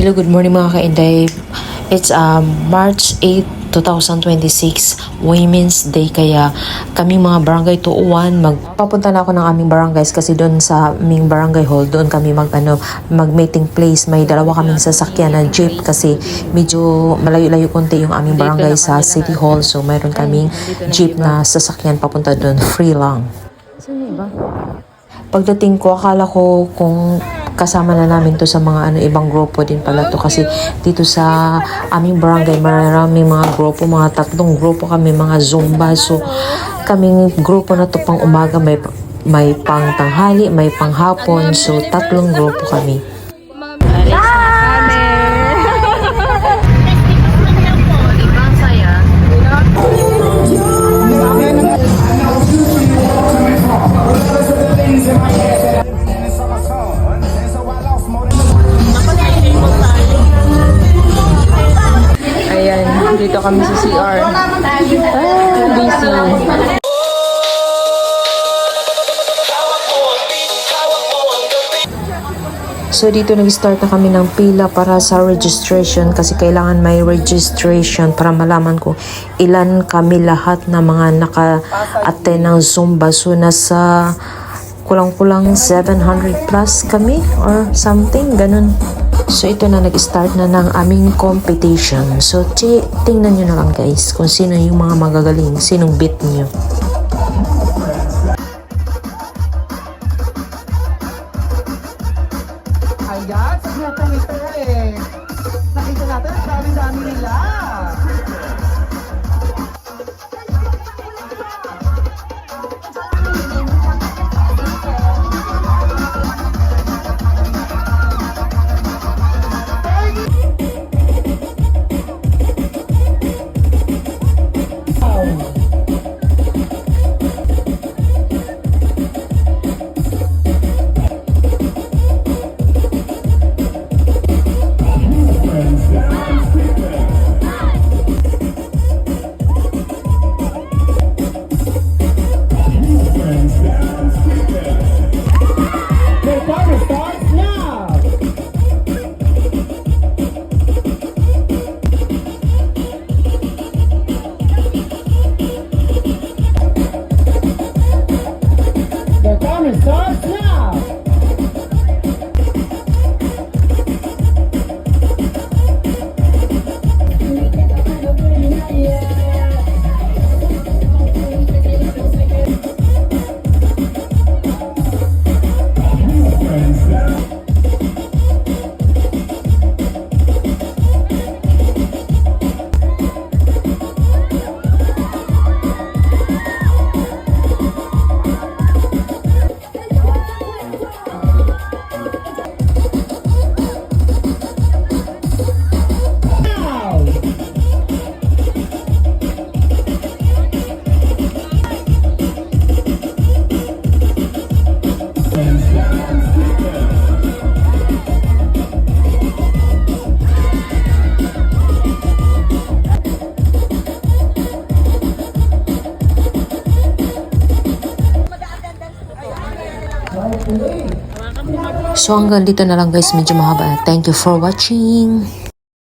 Hello, good morning mga kainday. It's March 8, 2026, Women's Day. Kaya kami mga barangay 201, magpapunta na ako ng aming barangays kasi doon sa aming barangay hall, doon kami mag-meeting place. May dalawa kaming sasakyan na jeep kasi medyo malayo-layo konti yung aming barangay sa City Hall. So mayroon kaming jeep na sasakyan papunta doon, free lang. Pagdating ko, akala ko kung kasama na namin to sa mga ibang grupo din pala to, kasi dito sa aming barangay maraming mga grupo, mga 3 grupo kami, mga Zumba. So kaming grupo na to pang umaga, may pang tanghali, may pang hapon. So 3 grupo kami. Ayan, dito kami sa CR. Busy. So dito nag-start na kami ng pila para sa registration kasi kailangan may registration para malaman ko ilan kami lahat na mga naka-attend ng Zumba. So nasa kulang-kulang 700 plus kami or something, ganun. So ito na, nag-start na ng aming competition. So tingnan nyo na lang guys kung sino yung mga magagaling, sinong beat nyo. Ayan, saglatang ito eh. Nakita natin, dami-dami nila. So hanggang dito na lang guys, medyo mahaba. Thank you for watching.